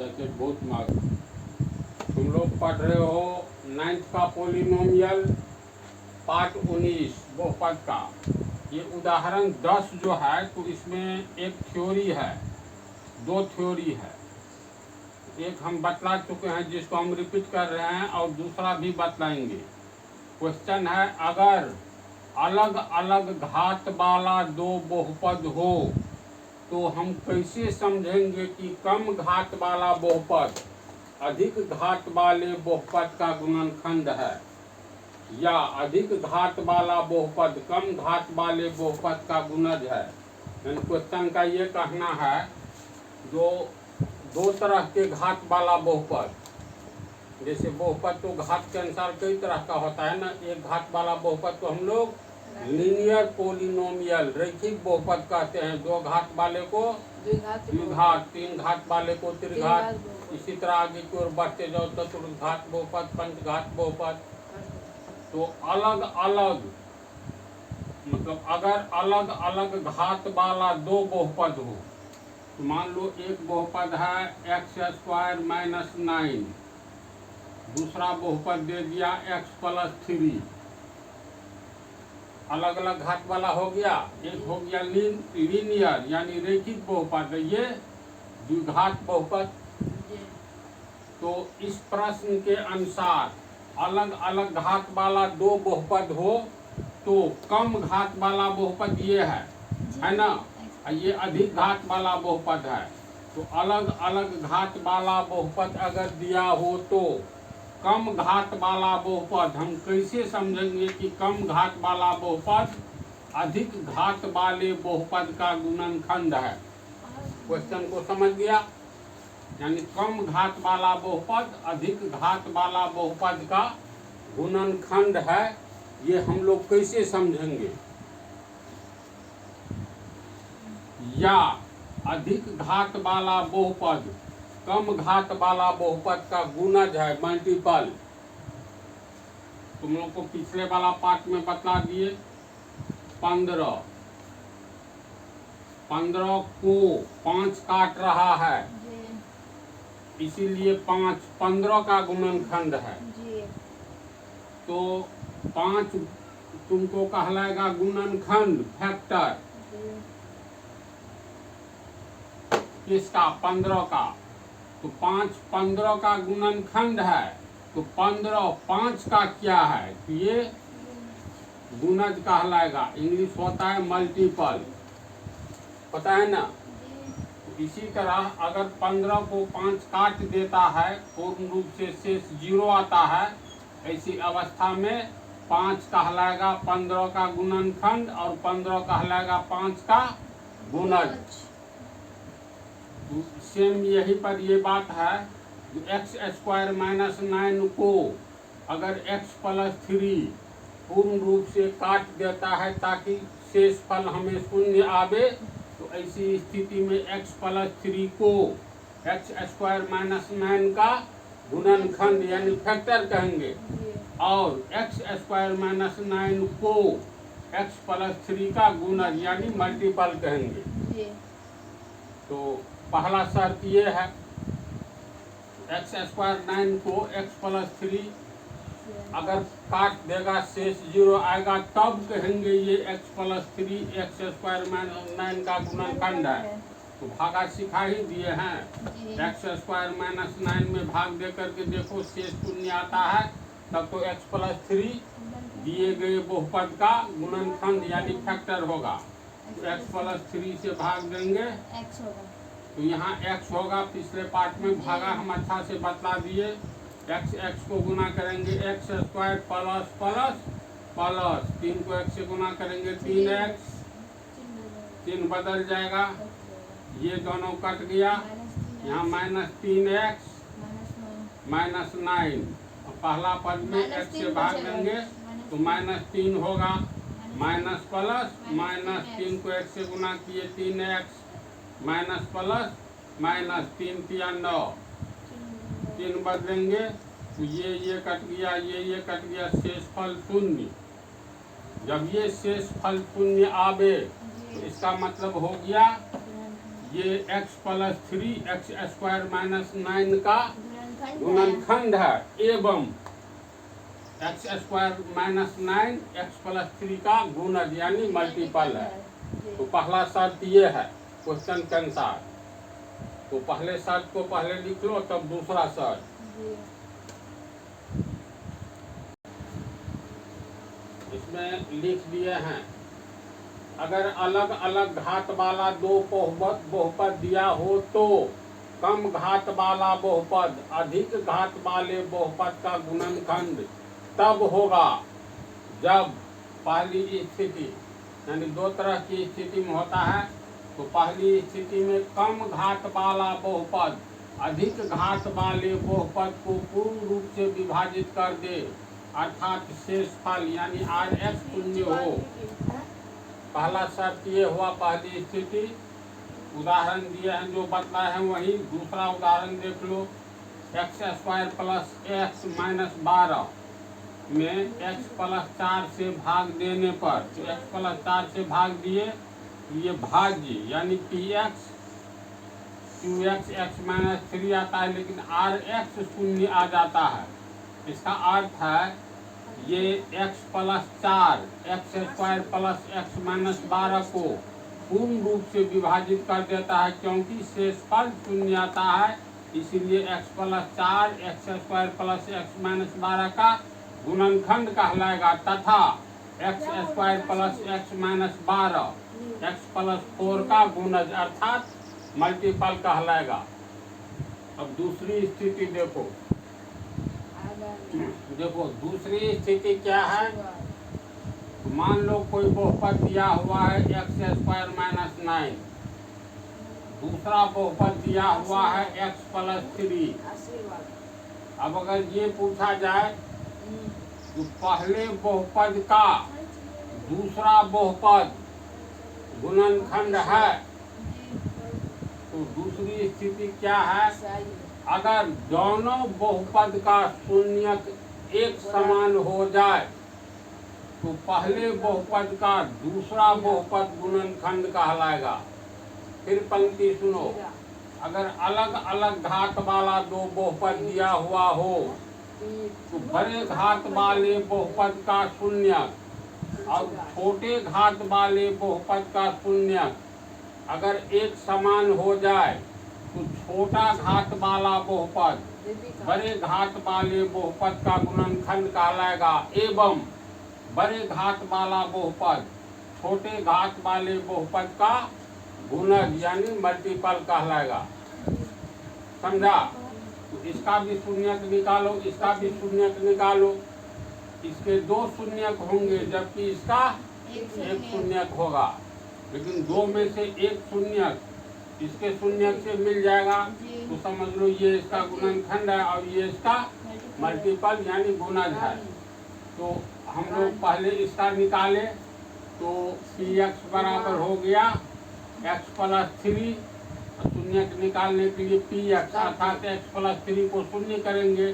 जैसे बहुत मार्क्स तुम लोग पढ़ रहे हो 9th का पोलिनोमियल पार्ट 19 बहुपद का। ये उदाहरण 10 जो है तो इसमें एक थ्योरी है, दो थ्योरी है। एक हम बतला चुके हैं जिसको हम रिपीट कर रहे हैं और दूसरा भी बतलाएंगे। क्वेश्चन है, अगर अलग अलग घात वाला दो बहुपद हो तो हम कैसे समझेंगे कि कम घात वाला बहुपद अधिक घात वाले बहुपद का गुणनखंड है या अधिक घात वाला बहुपद कम घात वाले बहुपद का गुणज है। क्वेश्चन का ये कहना है, जो दो तरह के घात वाला बहुपद, जैसे बहुपद तो घात के अनुसार कई तरह का होता है ना। एक घात वाला बहुपद को हम लोग लीनियर पोलिनोमियल रैखिक बहुपद कहते हैं। दो घात वाले को द्विघात, तीन घात वाले को त्रिघात, इसी तरह आगे की ओर बढ़ते जाओ चतुर्घात बहुपद, पंचघात बहुपद। तो अलग अलग मतलब अगर अलग अलग घात वाला दो बहुपद हो तो मान लो एक बहुपद है x² - 9, दूसरा बहुपद दे दिया x+3। अलग अलग घात वाला हो गया। एक हो गया लीनियर यानी रैखिक बहुपद, ये द्विघात बहुपद। तो इस प्रश्न के अनुसार अलग अलग घात वाला दो बहुपद हो तो कम घात वाला बहुपद ये है ना, ये अधिक घात वाला बहुपद है। तो अलग अलग घात वाला बहुपद अगर दिया हो तो कम घात वाला बहुपद हम कैसे समझेंगे कि कम घात वाला बहुपद अधिक घात वाले बहुपद का गुणनखंड है। क्वेश्चन को समझ गया? यानी कम घात वाला बहुपद अधिक घात वाला बहुपद का गुणनखंड है, ये हम लोग कैसे समझेंगे। या अधिक घात वाला बहुपद कम घात वाला बहुपद का गुणज है, मल्टीपल। तुम लोग को पिछले वाला पार्ट में बता दिए। 15 को 5 काट रहा है, इसीलिए 5 15 का गुणनखंड है। तो 5 तुमको कहलाएगा गुणनखंड, फैक्टर किसका? 15 का। तो 5 15 का गुणनखंड है, तो 15 5 का क्या है? तो ये गुणज कहलाएगा। इंग्लिश होता है मल्टीपल, पता है ना। इसी तरह अगर 15 को 5 काट देता है, पूर्ण रूप से शेष 0 आता है, ऐसी अवस्था में 5 कहलाएगा 15 का गुणनखंड और 15 कहलाएगा 5 का गुणज। सेम यही पर ये बात है, x² - 9 को अगर x+3 पूर्ण रूप से काट देता है ताकि शेष फल हमें शून्य आवे, तो ऐसी स्थिति में x+3 को x² - 9 का गुणनखंड यानी फैक्टर कहेंगे और x² - 9 को x+3 का गुणज यानी मल्टीपल कहेंगे। तो पहला शर्त ये है, x² 9 को x+3 अगर काट देगा शेष 0 आएगा, तब कहेंगे ये x+3 x² - 9 का गुणनखंड है। तो भागा सिखा ही दिए हैं। x² - 9 में भाग दे करके देखो शेष शून्य आता है, तब तो x+3 दिए गए बहुपद का गुणनखंड यानी फैक्टर होगा। तो x+3 से भाग देंगे तो यहाँ x होगा। पिछले पार्ट में भागा हम अच्छा से बता दिए। x को गुना करेंगे x² प्लस 3 को x से गुना करेंगे 3x, 3 बदल जाएगा, ये दोनों कट गया, यहाँ -3x -9। पहला पद में x से भाग देंगे तो -3 होगा, माइनस प्लस -3 को x से गुना किए 3x माइनस प्लस माइनस 3 किया 9, 3 बदलेंगे तो ये कट गया, ये कट गया, शेष फल शून्य। जब ये शेष फल शून्य आवे तो इसका मतलब हो गया ये x प्लस 3x² माइनस 9 का गुणनखंड है एवं x² माइनस 9 x प्लस 3 का गुणज यानी मल्टीपल है। तो पहला शर्त ये है क्वेश्चन के अनुसार। तो पहले शर्त को पहले लिख लो, तब दूसरा शर्त। इसमें लिख दिए हैं, अगर अलग अलग घात वाला दो बहुपद दिया हो तो कम घात वाला बहुपद अधिक घात वाले बहुपद का गुणनखंड तब होगा जब पहली स्थिति, यानी दो तरह की स्थिति में होता है। तो पहली स्थिति में कम घात वाला बहुपद अधिक घात वाले बहुपद को पूर्ण रूप से विभाजित कर दे, अर्थात शेषफल यानी Rx शून्य हो। पहला शर्त ये हुआ पहली स्थिति। उदाहरण दिए हैं जो बतलाए हैं वही। दूसरा उदाहरण देख लो, x² प्लस x माइनस 12 में x प्लस 4 से भाग देने पर, तो x प्लस 4 से भाग दिए, ये भाज्य यानी px qx x माइनस 3 आता है, लेकिन Rx शून्य आ जाता है। इसका अर्थ है ये x plus 4 x² plus x minus 12 को पूर्ण रूप से विभाजित कर देता है, क्योंकि शेषफल शून्य आता है। इसीलिए x plus 4 x² plus x minus 12 का गुणनखंड कहलाएगा, तथा x² plus x minus 12 x plus 4 का गुणज अर्थात मल्टीपल कहलाएगा। अब दूसरी स्थिति देखो, दूसरी स्थिति क्या है। मान लो कोई बहुपद दिया हुआ है x² माइनस 9, दूसरा बहुपद दिया हुआ है x प्लस 3। अब अगर ये पूछा जाए तो पहले बहुपद का दूसरा बहुपद गुणनखंड है, तो दूसरी स्थिति क्या है, अगर दोनों बहुपद का शून्यक एक समान हो जाए तो पहले बहुपद का दूसरा बहुपद गुणनखंड कहलाएगा। फिर पंक्ति सुनो, अगर अलग अलग घात वाला दो बहुपद दिया हुआ हो तो बड़े घात वाले बहुपद का शून्यक और छोटे घात वाले बहुपद का शून्यक अगर एक समान हो जाए तो छोटा घात वाला बहुपद बड़े घात वाले बहुपद का गुणनखंड कहलाएगा, एवं बड़े घात वाला बहुपद छोटे घात वाले बहुपद का गुणज यानी मल्टीपल कहलाएगा। समझा? तो इसका भी शून्यक निकालो, इसका भी शून्यक निकालो। इसके दो शून्यक होंगे जबकि इसका एक शून्यक होगा, लेकिन दो में से एक शून्यक इसके शून्यक से मिल जाएगा, तो समझ लो ये इसका गुणनखंड है और ये इसका मल्टीपल यानी गुणज है। तो हम लोग पहले इसका निकाले, तो px बराबर हो गया x प्लस 3, शून्यक निकालने के लिए px अर्थात x प्लस 3 को शून्य करेंगे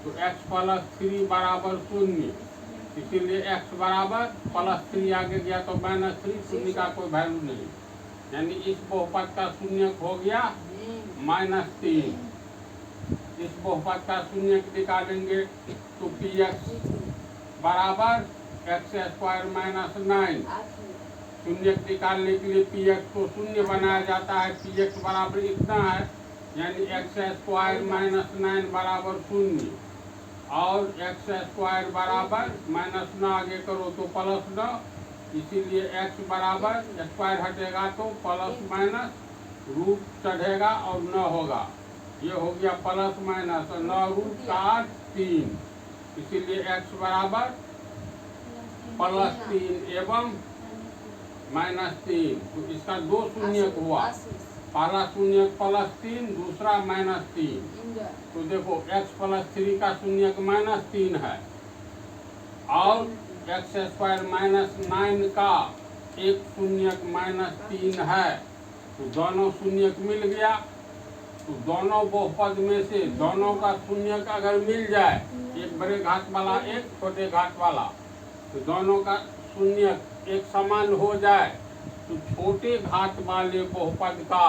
तो x प्लस 3 बराबर शून्य, इसीलिए x बराबर प्लस 3 आगे गया तो -3, शून्य का कोई वैल्यू नहीं, यानी इस बहुपद का शून्यक हो गया -3। इस बहुपद का शून्यक निकालेंगे तो px बराबर x² माइनस 9, शून्यक निकालने के लिए px को शून्य बनाया जाता है, px बराबर इतना है यानी x² माइनस 9 बराबर शून्य, और x² बराबर -9 आगे करो तो +9, इसीलिए x बराबर स्क्वायर हटेगा तो प्लस माइनस रूट चढ़ेगा और 9 होगा, ये हो गया प्लस माइनस 9 रूट का 3, इसीलिए x बराबर +3 एवं -3। तो इसका दो शून्यक हुआ, पहला शून्यक +3, दूसरा -3। तो देखो x प्लस 3 का शून्यक -3 है और x² माइनस 9 का एक शून्यक -3 है, तो दोनों शून्यक मिल गया। तो दोनों बहुपद में से दोनों का शून्यक अगर मिल जाए, एक बड़े घात वाला एक छोटे घात वाला, तो दोनों का शून्यक एक समान हो जाए तो छोटे घात वाले बहुपद का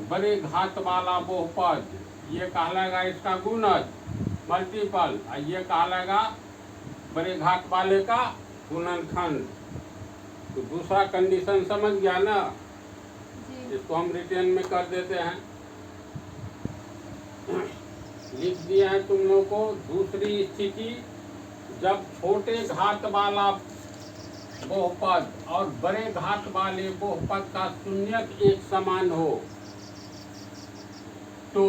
बड़े घात वाला बहुपद ये कहलाएगा इसका गुणज मल्टीपल, और ये कहलाएगा बड़े घात वाले का गुणनखंड। तो दूसरा कंडीशन समझ गया ना, इसको हम रिटेन में कर देते हैं, लिख दिया है तुम लोग को। दूसरी स्थिति, जब छोटे घात वाला बहुपद और बड़े घात वाले बहुपद का शून्यक एक समान हो, तो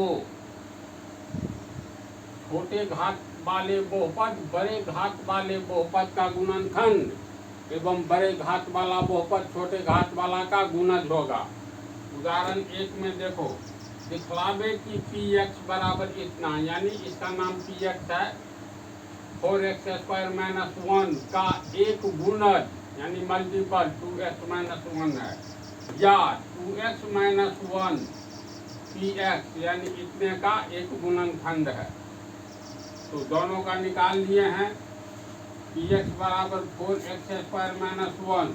छोटे घात वाले बहुपद बड़े घात वाले बहुपद का गुणनखंड एवं बड़े घात वाला बहुपद छोटे घात वाला का गुणज होगा। उदाहरण 1 में देखो, दिखलावे कि px बराबर इतना, यानी इसका नाम px है, 4x² - 1 का एक गुणज यानी मल्टीपल 2x - 1 है, या 2x - 1 px यानी इतने का एक गुणनखंड है। तो दोनों का निकाल लिए हैं। px बराबर 4x² - 1,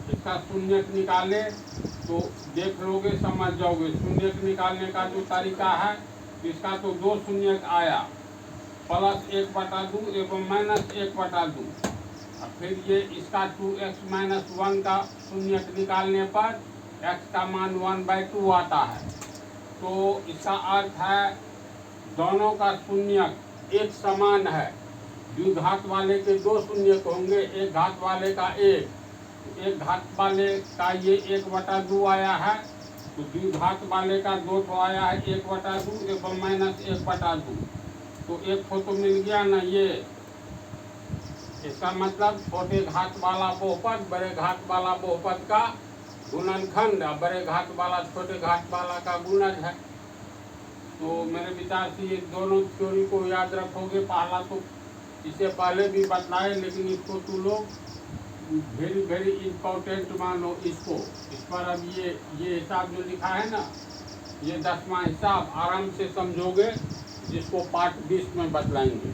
इसका शून्यक निकाले तो देख लोगे, समझ जाओगे। शून्यक निकालने का जो तरीका है, इसका तो 2 शून्यक आया, +1/2 एवं -1/2। और फिर ये इसका 2x - 1 का शून्यक निकालने पर x का मान 1/2 आता है। तो इसका अर्थ है दोनों का शून्यक एक समान है। द्विघात वाले के 2 शून्यक होंगे, एक घात वाले का एक घात वाले का ये 1/2 आया है, तो द्विघात वाले का 2 तो आया है 1/2 एवं -1/2। तो एक तो मिल गया ना ये। इसका मतलब छोटे घात वाला बहुपद बड़े घात वाला बहुपद का गुणनखंड, बड़े घात वाला छोटे घात वाला का गुणज है। तो मेरे विचार से ये दोनों थ्योरी को याद रखोगे। पहला तो इससे पहले भी बतलाए, लेकिन इसको तुम लोग वेरी इम्पोर्टेंट मानो इसको। इस पर अब ये हिसाब जो लिखा है ना, ये 10वां हिसाब आराम से समझोगे, जिसको पार्ट 20 में बतलाएंगे।